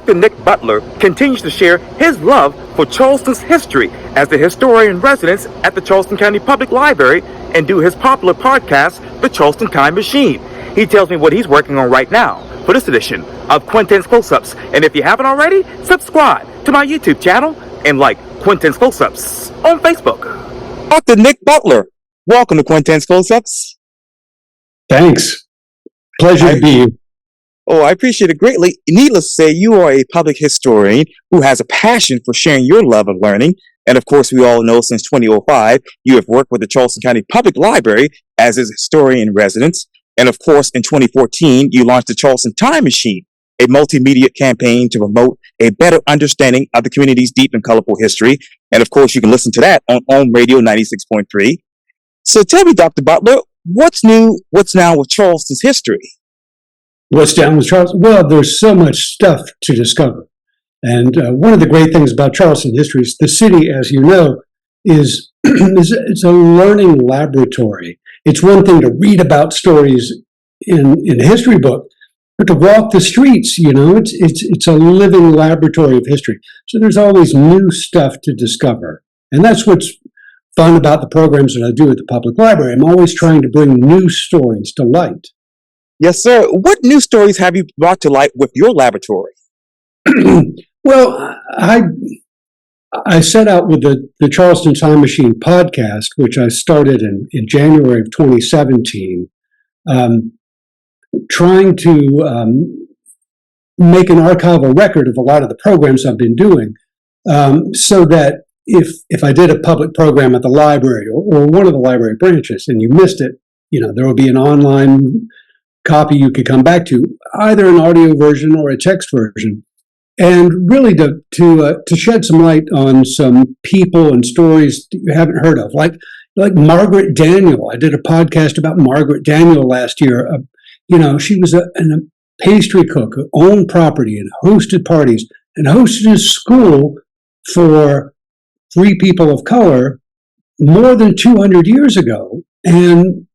Dr. Nic Butler continues to share his love for Charleston's history as the historian in residence at the Charleston County Public Library and do his popular podcast, The Charleston Time Machine. He tells me what he's working on right now for this edition of Quintin's Close-Ups. And if you haven't already, subscribe to my YouTube channel and like Quintin's Close-Ups on Facebook. Dr. Nic Butler, welcome to Quintin's Close-Ups. Thanks. Pleasure to be here. Oh, I appreciate it greatly. Needless to say, you are a public historian who has a passion for sharing your love of learning. And of course, we all know since 2005, you have worked with the Charleston County Public Library as his historian in residence. And of course, in 2014, you launched the Charleston Time Machine, a multimedia campaign to promote a better understanding of the community's deep and colorful history. And of course, you can listen to that on Radio 96.3. So tell me, Dr. Butler, what's new, what's now with Charleston's history? What's down with Charleston? Well, there's so much stuff to discover. And one of the great things about Charleston history is the city, as you know, is it's a learning laboratory. It's one thing to read about stories in a history book, but to walk the streets, it's a living laboratory of history. So there's always new stuff to discover. And that's what's fun about the programs that I do at the public library. I'm always trying to bring new stories to light. Yes, sir. What new stories have you brought to light with your laboratory? Well, I set out with the Charleston Time Machine podcast, which I started in January of 2017, trying to make an archival record of a lot of the programs I've been doing, so that if I did a public program at the library or one of the library branches and you missed it, there will be an online copy you could come back to, either an audio version or a text version, and really to shed some light on some people and stories that you haven't heard of, like Margaret Daniel. I did a podcast about Margaret Daniel last year. She was a pastry cook who owned property and hosted parties and hosted a school for free people of color more than 200 years ago, and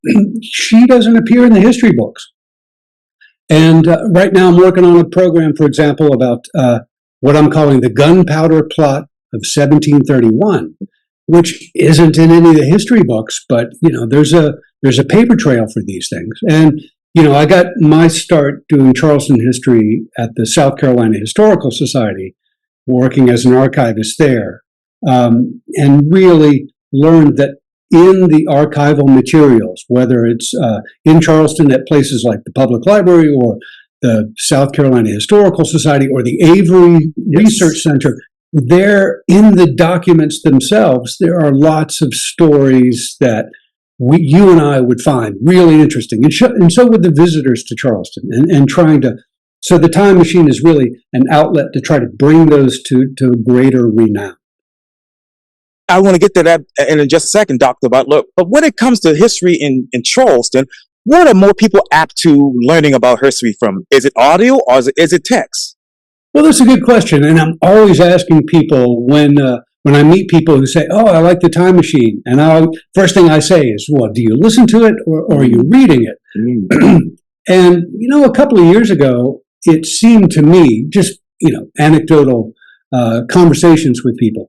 she doesn't appear in the history books. And right now I'm working on a program, for example, about what I'm calling the gunpowder plot of 1731, which isn't in any of the history books, but there's a paper trail for these things. And I got my start doing Charleston history at the South Carolina Historical Society, working as an archivist there, and really learned that in the archival materials, whether it's in Charleston at places like the Public Library or the South Carolina Historical Society or the Avery Research Center, there in the documents themselves, there are lots of stories that you and I would find really interesting. And so would the visitors to Charleston, and trying to, so the Time Machine is really an outlet to try to bring those to greater renown. I want to get to that in just a second, Dr. Butler. But when it comes to history in Charleston, what are more people apt to learning about history from? Is it audio or is it text? Well, that's a good question. And I'm always asking people when I meet people who say, "Oh, I like the Time Machine." And first thing I say is, "Well, do you listen to it or are you reading it?" And, a couple of years ago, it seemed to me, just, anecdotal conversations with people,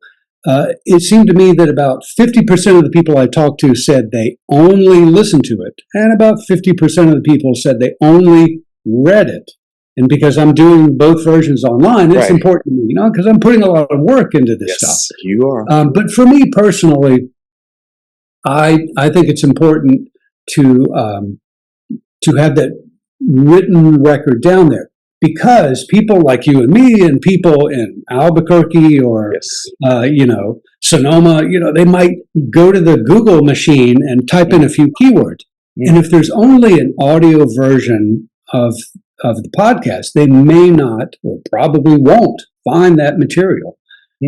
it seemed to me that about 50% of the people I talked to said they only listened to it, and about 50% of the people said they only read it. And because I'm doing both versions online, it's important to me, because I'm putting a lot of work into this stuff. Yes, you are. But for me personally, I think it's important to have that written record down there. Because people like you and me and people in Albuquerque or, Sonoma, they might go to the Google machine and type in a few keywords. And if there's only an audio version of the podcast, they may not or probably won't find that material.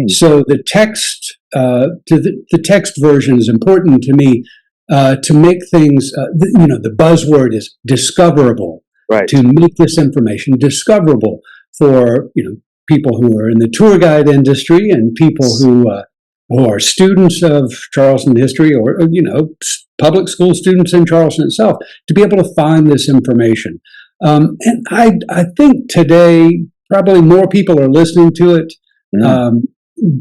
So the text, the text version is important to me to make things, the buzzword is discoverable. Right. To make this information discoverable for people who are in the tour guide industry and people who are students of Charleston history or public school students in Charleston itself, to be able to find this information. And I think today probably more people are listening to it.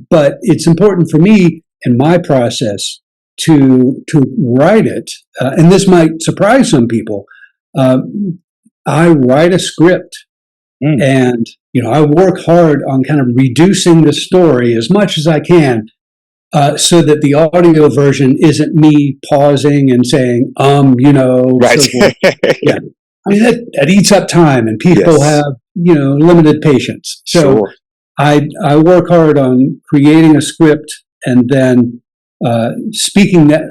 But it's important for me in my process to write it. And this might surprise some people. I write a script and, I work hard on kind of reducing the story as much as I can. So that the audio version isn't me pausing and saying, right. so forth. Yeah. I mean, that eats up time and people have, limited patience. So Sure. I work hard on creating a script and then speaking that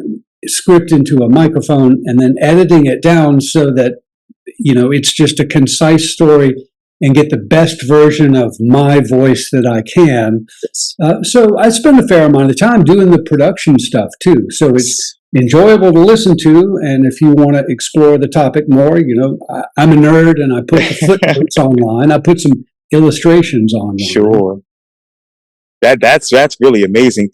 script into a microphone and then editing it down so that, it's just a concise story and get the best version of my voice that I can. So I spend a fair amount of time doing the production stuff too. So it's enjoyable to listen to. And if you want to explore the topic more, I'm a nerd and I put the footnotes online. I put some illustrations online. Sure. That's really amazing.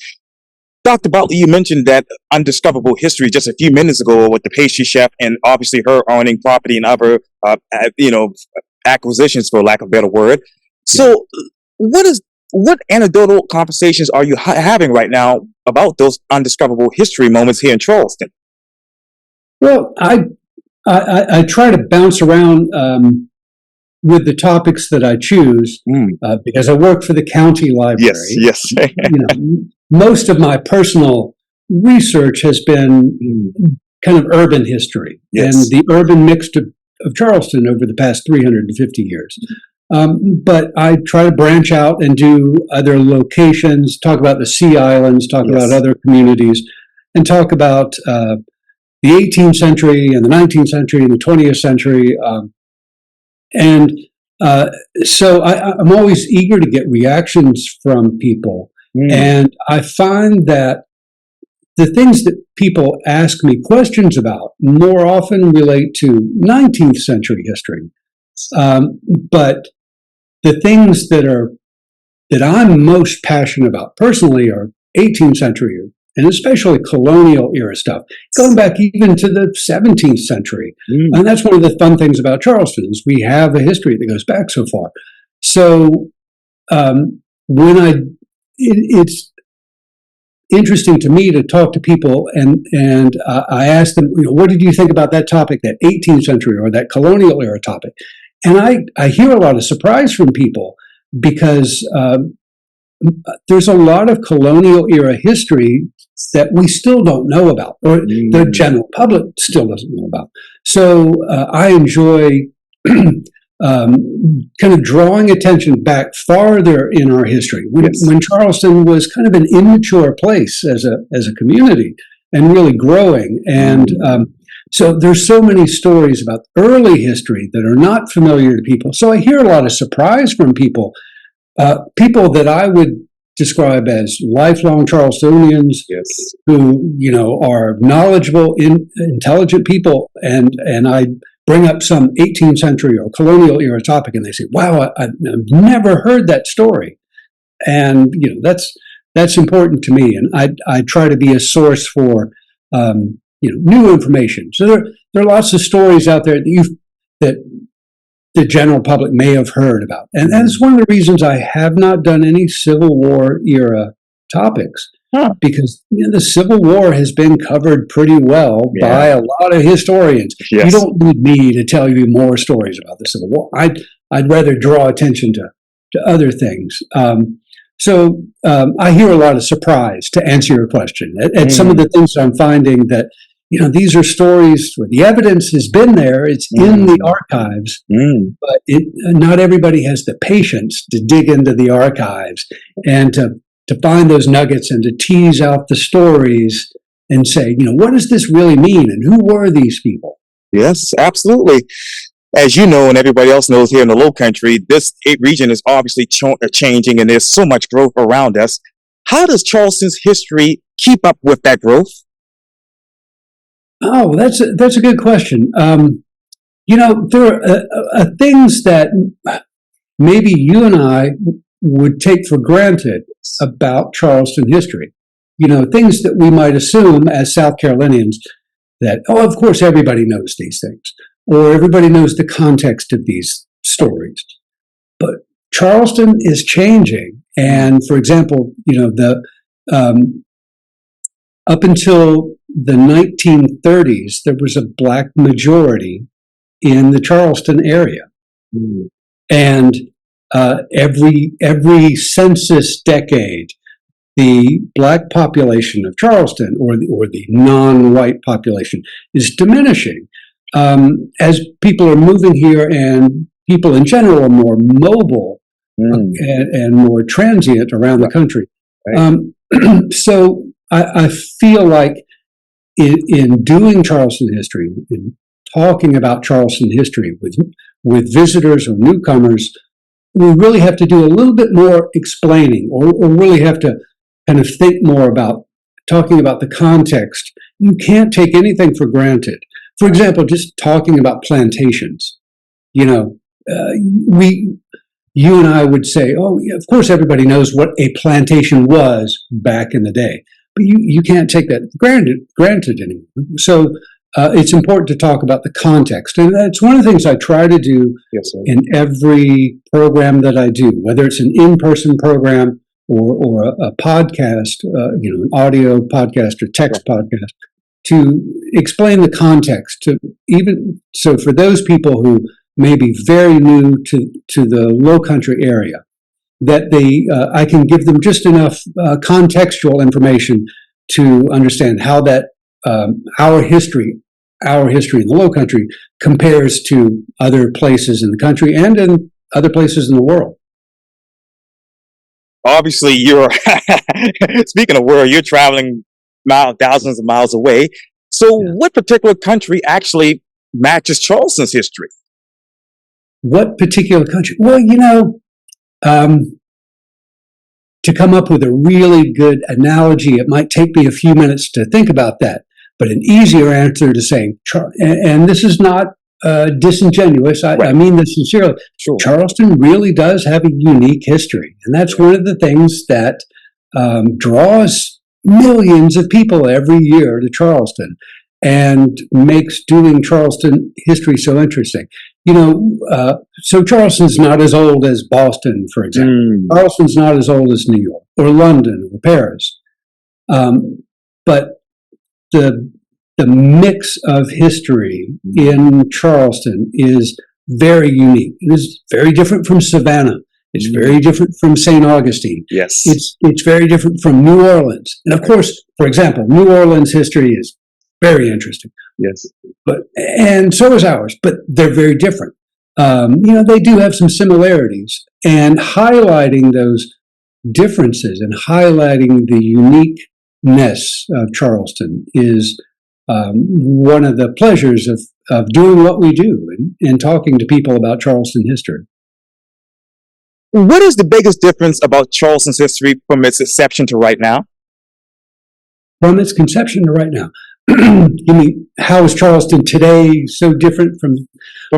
Dr. Butler, you mentioned that undiscoverable history just a few minutes ago with the pastry chef and obviously her owning property and other, acquisitions, for lack of a better word. So what anecdotal conversations are you having right now about those undiscoverable history moments here in Charleston? Well, I try to bounce around with the topics that I choose because I work for the county library. Yes. Most of my personal research has been kind of urban history and the urban mix of Charleston over the past 350 years. But I try to branch out and do other locations, talk about the Sea Islands, talk about other communities, and talk about the 18th century and the 19th century and the 20th century. So I'm always eager to get reactions from people. And I find that the things that people ask me questions about more often relate to 19th century history. But the things that I'm most passionate about personally are 18th century and especially colonial era stuff, going back even to the 17th century. And that's one of the fun things about Charleston is we have a history that goes back so far. So it's interesting to me to talk to people and I ask them, what did you think about that topic, that 18th century or that colonial era topic? And I hear a lot of surprise from people because there's a lot of colonial era history that we still don't know about, or the general public still doesn't know about. So I enjoy kind of drawing attention back farther in our history when Charleston was kind of an immature place as a community and really growing. And so there's so many stories about early history that are not familiar to people. So I hear a lot of surprise from people that I would describe as lifelong Charlestonians who, are knowledgeable, intelligent people. And I bring up some 18th century or colonial era topic and they say, wow, I've never heard that story. And, that's important to me. And I try to be a source for, new information. So there are lots of stories out there that the general public may have heard about. And that's one of the reasons I have not done any Civil War era topics, because the Civil War has been covered pretty well by a lot of historians. You don't need me to tell you more stories about the Civil War. I'd rather draw attention to other things. So I hear a lot of surprise, to answer your question, at some of the things I'm finding that, these are stories where the evidence has been there, it's in the archives, but not everybody has the patience to dig into the archives and to find those nuggets and to tease out the stories and say, what does this really mean and who were these people? Yes, absolutely. As you know, and everybody else knows here in the Low Country, this region is obviously changing and there's so much growth around us. How does Charleston's history keep up with that growth? Oh, that's a good question. There are things that maybe you and I would take for granted about Charleston history. Things that we might assume as South Carolinians that, of course, everybody knows these things, or everybody knows the context of these stories. But Charleston is changing. And for example, up until the 1930s, there was a black majority in the Charleston area. Mm. And every census decade, the black population of Charleston, or the non-white population, is diminishing as people are moving here, and people in general are more mobile and more transient around the country. Right. So I feel like in doing Charleston history, in talking about Charleston history with visitors or newcomers, we really have to do a little bit more explaining, or really have to kind of think more about talking about the context. You can't take anything for granted. For example, just talking about plantations. You and I would say, oh, yeah, of course everybody knows what a plantation was back in the day, but you can't take that granted anymore. So it's important to talk about the context. And that's one of the things I try to do in every program that I do, whether it's an in-person program or a podcast, an audio podcast or text podcast, to explain the context. So for those people who may be very new to the Low Country area, that I can give them just enough contextual information to understand how that our history in the Low Country compares to other places in the country and in other places in the world. Obviously, you're speaking of world, you're traveling thousands of miles away. So what particular country actually matches Charleston's history? What particular country? Well, to come up with a really good analogy, it might take me a few minutes to think about that. But an easier answer to saying, and this is not disingenuous, I mean this sincerely, sure. Charleston really does have a unique history. And that's one of the things that draws millions of people every year to Charleston and makes doing Charleston history so interesting. So Charleston's not as old as Boston, for example. Charleston's not as old as New York or London or Paris. But the mix of history in Charleston is very unique. It is very different from Savannah. It's very different from St. Augustine. Yes. It's very different from New Orleans. And of course, for example, New Orleans history is very interesting. Yes. And so is ours, but they're very different. They do have some similarities, and highlighting those differences and highlighting the uniqueness of Charleston is one of the pleasures of doing what we do and talking to people about Charleston history. What is the biggest difference about Charleston's history from its inception to right now? From its conception to right now? You mean, how is Charleston today so different from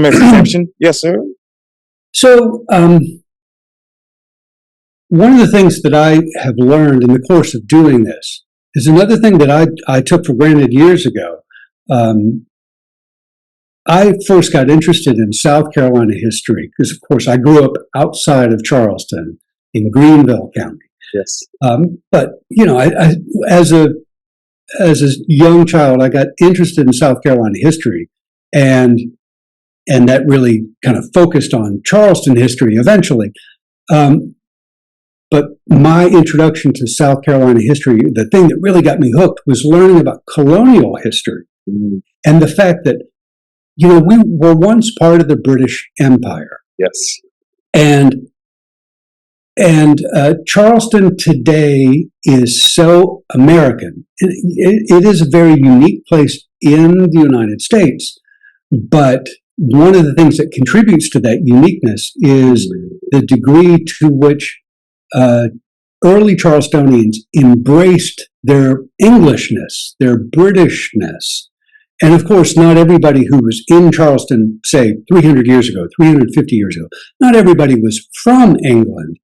its inception? Yes, sir. So, one of the things that I have learned in the course of doing this is another thing that I took for granted years ago. I first got interested in South Carolina history because, of course, I grew up outside of Charleston in Greenville County. Yes. But I as a young child, I got interested in South Carolina history, and that really kind of focused on Charleston history eventually. But my introduction to South Carolina history, the thing that really got me hooked, was learning about colonial history and the fact that, we were once part of the British Empire. Yes. And Charleston today is so American. It is a very unique place in the United States, but one of the things that contributes to that uniqueness is the degree to which early Charlestonians embraced their Englishness, their Britishness. And of course, not everybody who was in Charleston, say 300 years ago, 350 years ago, not everybody was from England.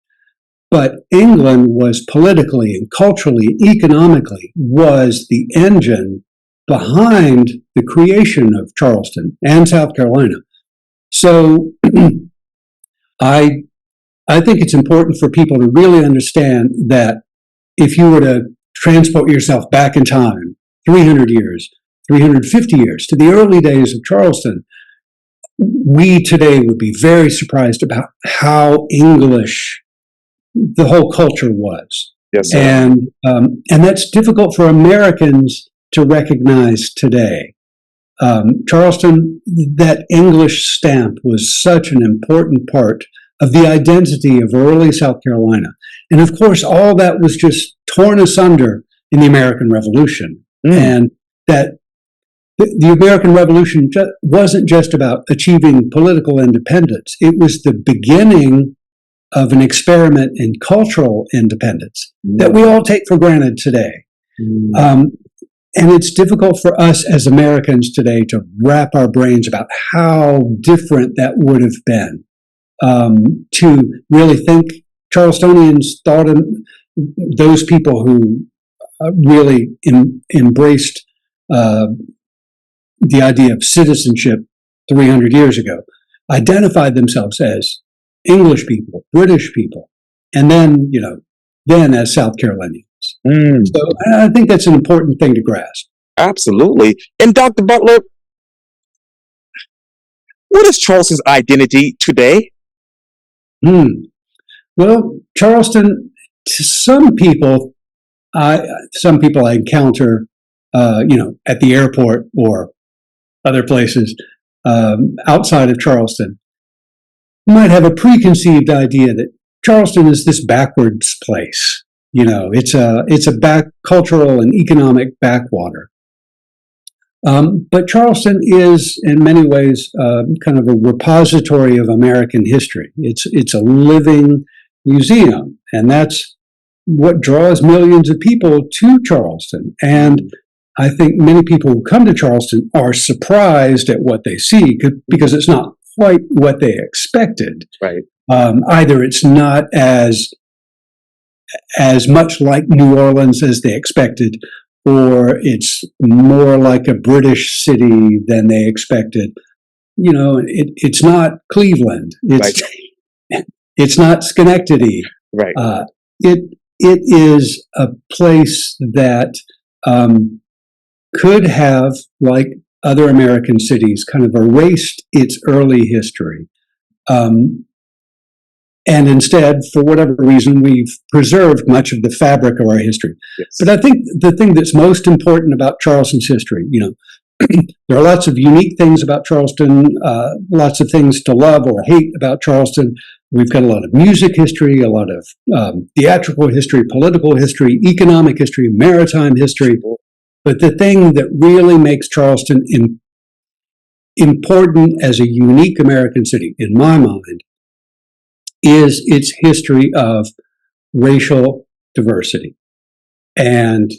But England was politically and culturally and economically was the engine behind the creation of Charleston and South Carolina. So I I think it's important for people to really understand that if you were to transport yourself back in time, 300 years, 350 years, to the early days of Charleston, we today would be very surprised about how English the whole culture was. Yes, sir. And that's difficult for Americans to recognize today. Charleston, that English stamp was such an important part of the identity of early South Carolina. And of course, all that was just torn asunder in the American Revolution. And that the American Revolution wasn't just about achieving political independence. It was the beginning of an experiment in cultural independence that we all take for granted today. And it's difficult for us as Americans today to wrap our brains about how different that would have been. To really think Charlestonians thought those people who really embraced the idea of citizenship 300 years ago identified themselves as English people, British people, and then, then as South Carolinians. So I think that's an important thing to grasp. Absolutely. And Dr. Butler, what is Charleston's identity today? Well, Charleston, to some people I encounter, at the airport or other places outside of Charleston, might have a preconceived idea that Charleston is this backwards place. It's a cultural and economic backwater. But Charleston is, in many ways, kind of a repository of American history. It's a living museum, and that's what draws millions of people to Charleston. And I think many people who come to Charleston are surprised at what they see because it's not quite what they expected. Right. Either it's not as much like New Orleans as they expected, or it's more like a British city than they expected. It's not Cleveland. It's not Schenectady. Right. It is a place that could have, like other American cities, kind of erased its early history. And instead, for whatever reason, we've preserved much of the fabric of our history. Yes. But I think the thing that's most important about Charleston's history, there are lots of unique things about Charleston, lots of things to love or hate about Charleston. We've got a lot of music history, a lot of theatrical history, political history, economic history, maritime history. But the thing that really makes Charleston important as a unique American city, in my mind, is its history of racial diversity. And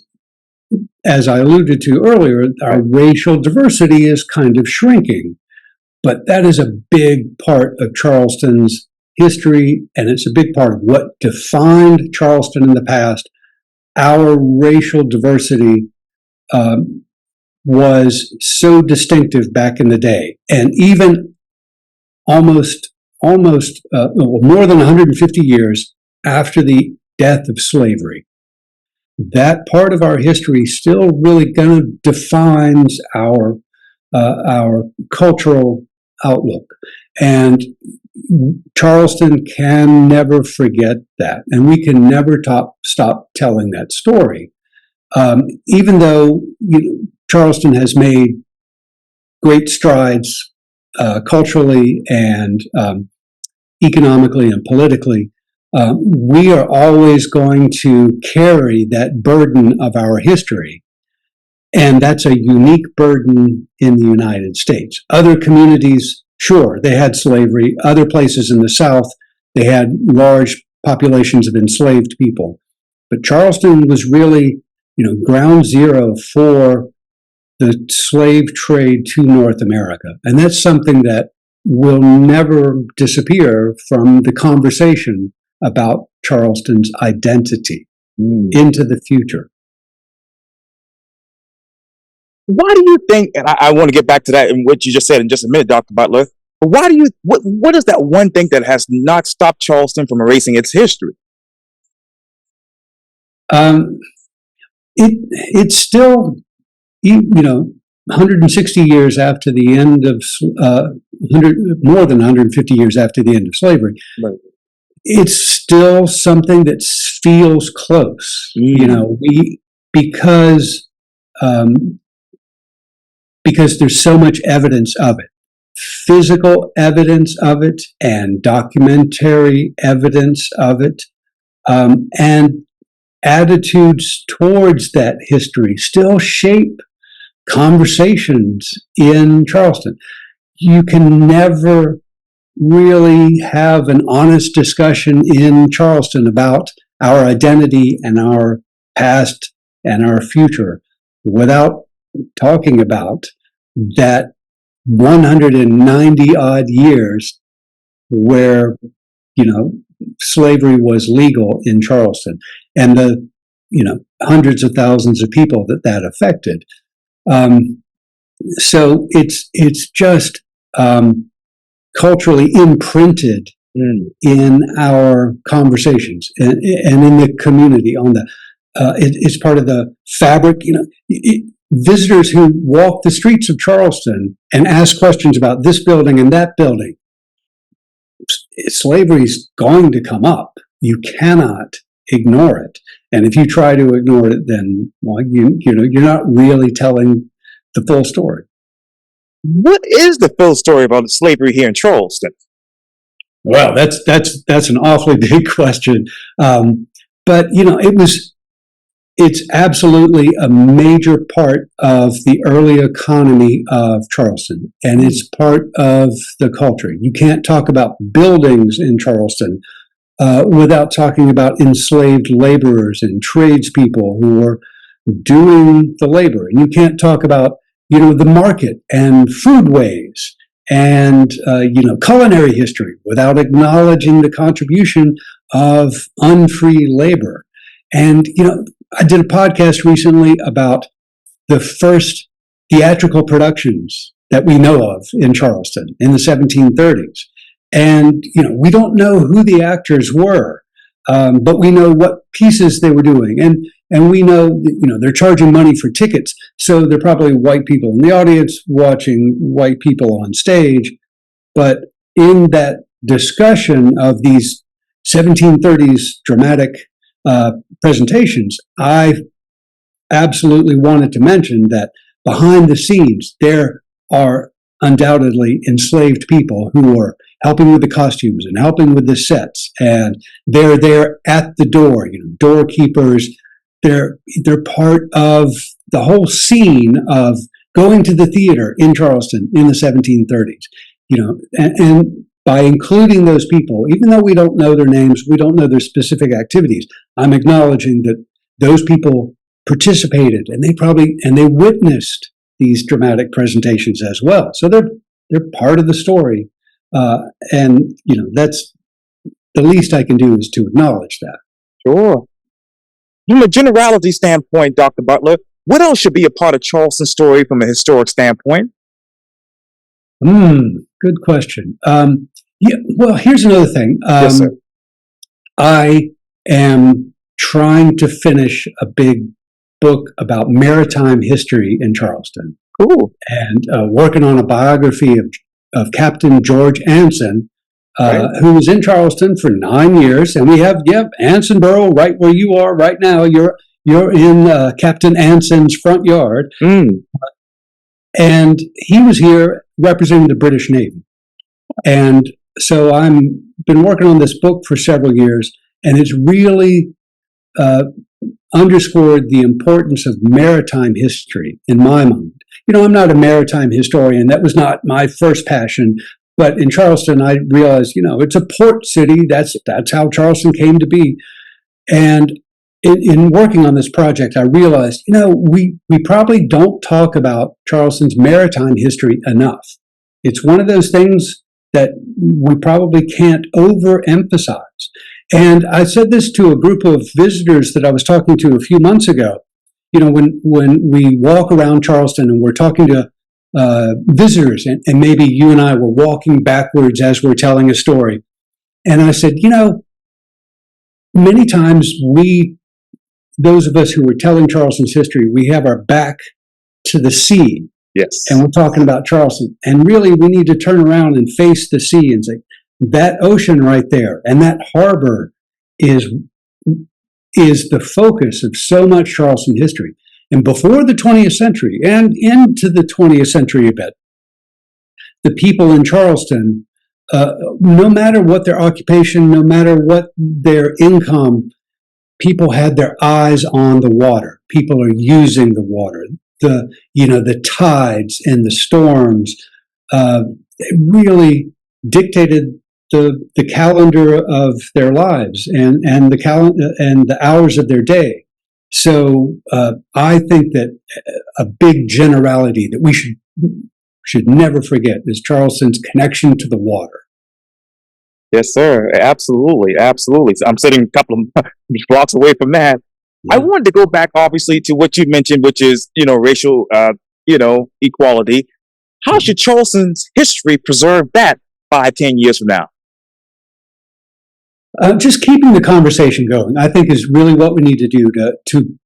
as I alluded to earlier, our racial diversity is kind of shrinking. But that is a big part of Charleston's history, and it's a big part of what defined Charleston in the past. Our racial diversity was so distinctive back in the day, and even almost more than 150 years after the death of slavery, that part of our history still really kind of defines our cultural outlook. And Charleston can never forget that, and we can never stop telling that story. Even though Charleston has made great strides culturally and economically and politically, we are always going to carry that burden of our history. And that's a unique burden in the United States. Other communities, sure, they had slavery. Other places in the South, they had large populations of enslaved people. But Charleston was really, ground zero for the slave trade to North America. And that's something that will never disappear from the conversation about Charleston's identity into the future. Why do you think, and I want to get back to that and what you just said in just a minute, Dr. Butler, But why do you, what is that one thing that has not stopped Charleston from erasing its history? Um, it's still, 160 years after the end of, more than 150 years after the end of slavery. Right. It's still something that feels close. Because there's so much evidence of it, physical evidence of it, and documentary evidence of it, and attitudes towards that history still shape conversations in Charleston. You can never really have an honest discussion in Charleston about our identity and our past and our future without talking about that 190 odd years where, slavery was legal in Charleston, and the, hundreds of thousands of people that affected. So it's just culturally imprinted in our conversations and in the community. It's part of the fabric. Visitors who walk the streets of Charleston and ask questions about this building and that building, slavery is going to come up. You cannot ignore it. And if you try to ignore it, then you're not really telling the full story. What is the full story about slavery here in Charleston? Well, that's an awfully big question. But it's absolutely a major part of the early economy of Charleston, and it's part of the culture. You can't talk about buildings in Charleston without talking about enslaved laborers and tradespeople who are doing the labor. And you can't talk about, the market and foodways and, culinary history without acknowledging the contribution of unfree labor. And, I did a podcast recently about the first theatrical productions that we know of in Charleston in the 1730s. And, we don't know who the actors were, but we know what pieces they were doing. And we know, they're charging money for tickets. So they're probably white people in the audience watching white people on stage. But in that discussion of these 1730s dramatic presentations, I absolutely wanted to mention that behind the scenes, there are undoubtedly enslaved people who are helping with the costumes and helping with the sets, and they're there at the door, doorkeepers. They're part of the whole scene of going to the theater in Charleston in the 1730s, and by including those people, even though we don't know their names, we don't know their specific activities, I'm acknowledging that those people participated and they witnessed these dramatic presentations as well. So they're part of the story. And that's the least I can do is to acknowledge that. Sure. From a generality standpoint, Dr. Butler, what else should be a part of Charleston's story from a historic standpoint? Good question. Well, here's another thing. Yes, sir. I am trying to finish a big book about maritime history in Charleston. Cool. And working on a biography of Captain George Anson, Right. who was in Charleston for 9 years. And we have, Anson Borough right where you are right now. You're in Captain Anson's front yard. And he was here representing the British Navy. And so I've been working on this book for several years, and it's really underscored the importance of maritime history in my mind. I'm not a maritime historian. That was not my first passion. But in Charleston, I realized, it's a port city. That's how Charleston came to be. And in working on this project, I realized, we probably don't talk about Charleston's maritime history enough. It's one of those things that we probably can't overemphasize. And I said this to a group of visitors that I was talking to a few months ago. When we walk around Charleston and we're talking to visitors, and maybe you and I were walking backwards as we're telling a story. And I said, many times those of us who are telling Charleston's history, we have our back to the sea. Yes. And we're talking about Charleston. And really, we need to turn around and face the sea and say, that ocean right there and that harbor is the focus of so much Charleston history. And before the 20th century and into the 20th century a bit, the people in Charleston, no matter what their occupation, no matter what their income, people had their eyes on the water. People are using the water. The tides and the storms really dictated the calendar of their lives and the hours of their day. So I think that a big generality that we should never forget is Charleston's connection to the water. Yes, sir. Absolutely. Absolutely. So I'm sitting a couple of blocks away from that. Yeah. I wanted to go back, obviously, to what you mentioned, which is, racial, equality. How should Charleston's history preserve that 5-10 years from now? Just keeping the conversation going, I think, is really what we need to do to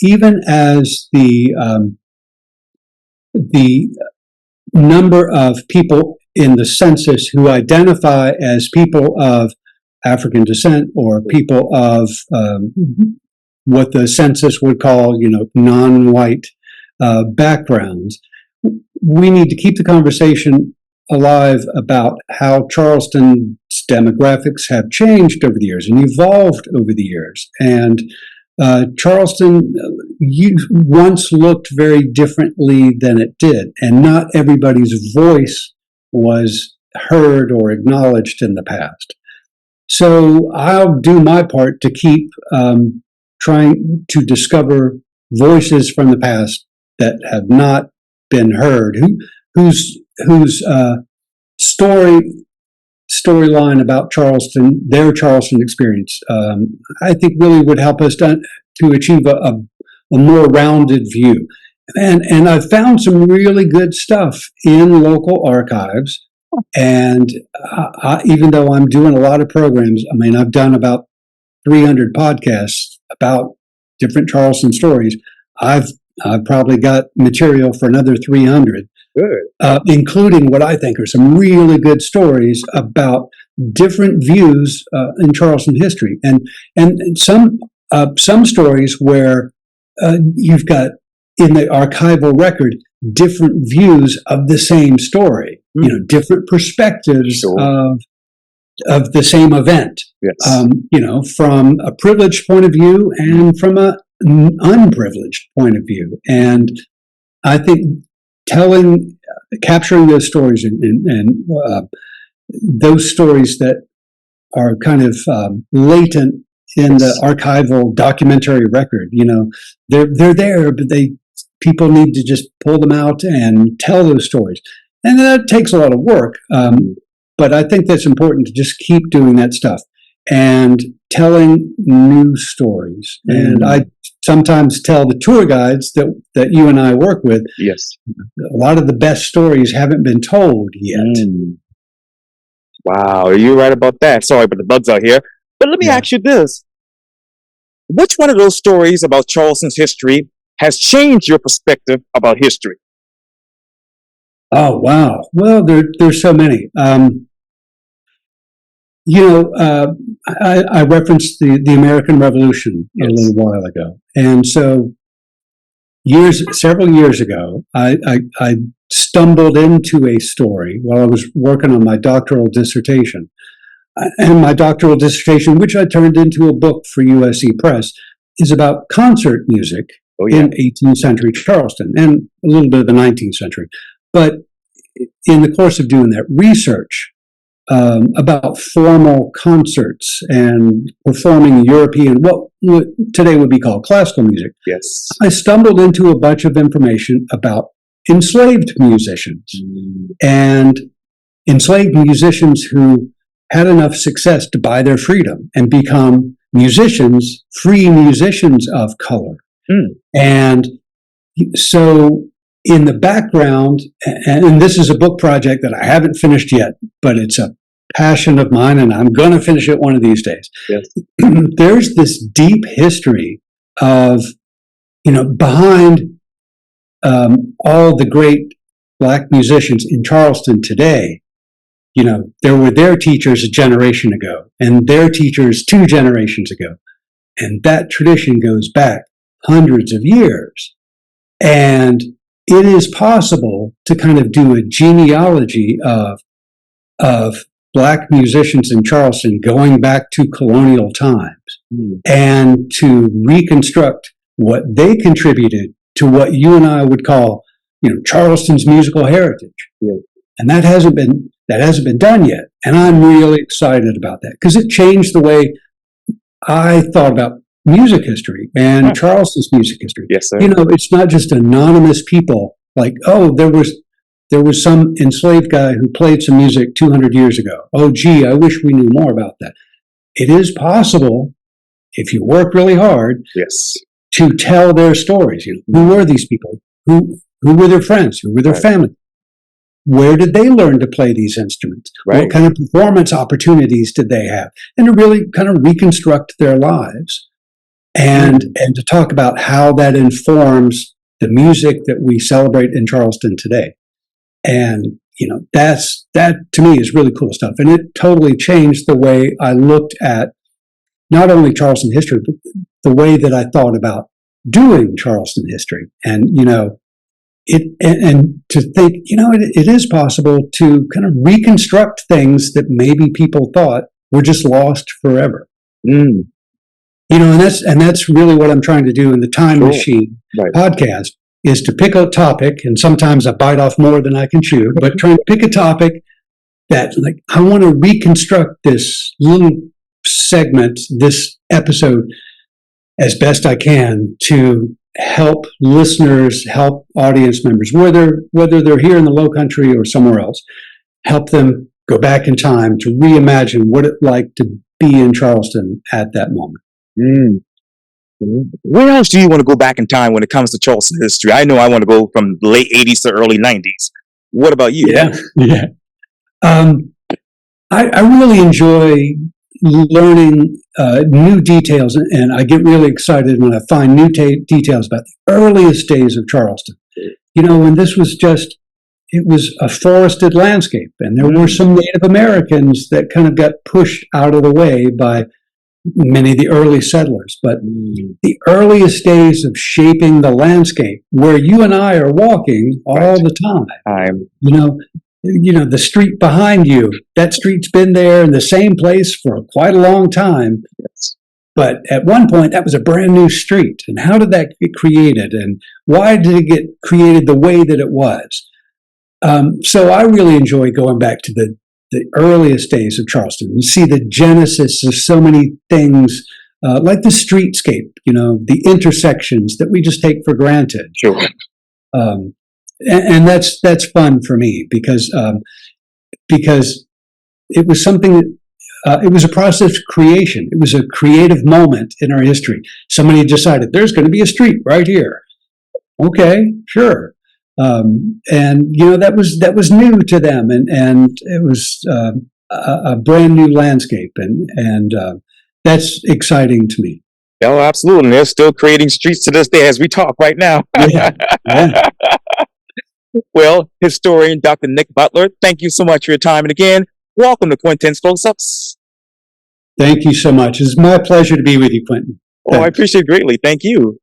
even as the number of people in the census who identify as people of African descent or people of what the census would call, non-white backgrounds. We need to keep the conversation alive about how Charleston's demographics have changed over the years and evolved over the years. And Charleston once looked very differently than it did, and not everybody's voice was heard or acknowledged in the past. So I'll do my part to keep trying to discover voices from the past that have not been heard, whose storyline about Charleston, their Charleston experience, I think really would help us to achieve a more rounded view. And I've found some really good stuff in local archives. And even though I'm doing a lot of programs, I've done about 300 podcasts about different Charleston stories. I've probably got material for another 300. Good. Including what I think are some really good stories about different views in Charleston history, and some stories where you've got in the archival record different views of the same story, different perspectives of the same event. Yes. From a privileged point of view and from an unprivileged point of view, and I think capturing those stories and those stories that are kind of latent in the archival documentary record, they're there, but people need to just pull them out and tell those stories, and that takes a lot of work. But I think that's important to just keep doing that stuff and telling new stories. And I sometimes tell the tour guides that you and I work with, yes, a lot of the best stories haven't been told yet. Wow, you're right about that. Sorry, but the bugs out here. But let me ask you this. Which one of those stories about Charleston's history has changed your perspective about history? Oh, wow. Well, there's so many. I referenced the American Revolution a little while ago. And so several years ago, I stumbled into a story while I was working on my doctoral dissertation. And my doctoral dissertation, which I turned into a book for USC Press, is about concert music in 18th century Charleston and a little bit of the 19th century. But in the course of doing that research about formal concerts and performing European, what today would be called classical music, yes, I stumbled into a bunch of information about enslaved musicians and enslaved musicians who had enough success to buy their freedom and become musicians, free musicians of color. And so in the background, and this is a book project that I haven't finished yet, but it's a passion of mine, and I'm going to finish it one of these days. Yes. There's this deep history of, behind all the great Black musicians in Charleston today. There were their teachers a generation ago, and their teachers 2 generations ago. And that tradition goes back hundreds of years. And it is possible to kind of do a genealogy of Black musicians in Charleston going back to colonial times and to reconstruct what they contributed to what you and I would call, Charleston's musical heritage. Yeah. And that hasn't been done yet. And I'm really excited about that because it changed the way I thought about music history and Charleston's music history. Yes, sir. It's not just anonymous people like, oh, there was some enslaved guy who played some music 200 years ago. Oh, gee, I wish we knew more about that. It is possible, if you work really hard, yes, to tell their stories. Who were these people? Who were their friends? Who were their family? Where did they learn to play these instruments? Right. What kind of performance opportunities did they have? And to really kind of reconstruct their lives and to talk about how that informs the music that we celebrate in Charleston today. And, that to me is really cool stuff. And it totally changed the way I looked at not only Charleston history, but the way that I thought about doing Charleston history. And, and to think, it is possible to kind of reconstruct things that maybe people thought were just lost forever. And that's really what I'm trying to do in the Time Machine podcast, is to pick a topic, and sometimes I bite off more than I can chew, but trying to pick a topic that, like, I want to reconstruct this little segment, this episode, as best I can to help listeners, help audience members, whether they're here in the Low Country or somewhere else, help them go back in time to reimagine what it's like to be in Charleston at that moment. Where else do you want to go back in time when it comes to Charleston history? I know I want to go from the late 80s to early 90s. What about you? Yeah. I really enjoy learning new details, and I get really excited when I find new details about the earliest days of Charleston. When this was it was a forested landscape, and there were some Native Americans that kind of got pushed out of the way by many of the early settlers. But the earliest days of shaping the landscape, where you and I are walking all the time, the street behind you, that street's been there in the same place for quite a long time. Yes. But at one point, that was a brand new street. And how did that get created? And why did it get created the way that it was? So I really enjoy going back to the earliest days of Charleston and see the genesis of so many things, like the streetscape, the intersections that we just take for granted. Sure. And that's fun for me because it was something that it was a process of creation. It was a creative moment in our history. Somebody decided there's going to be a street right here. Okay, sure. And that was new to them, and it was a brand new landscape, and that's exciting to me. Oh, absolutely. They're still creating streets to this day as we talk right now. Yeah. Well, historian Dr. Nic Butler, thank you so much for your time. And again, welcome to Quintin's Close-Ups. Thank you so much. It's my pleasure to be with you, Quintin. Oh, I appreciate it greatly. Thank you.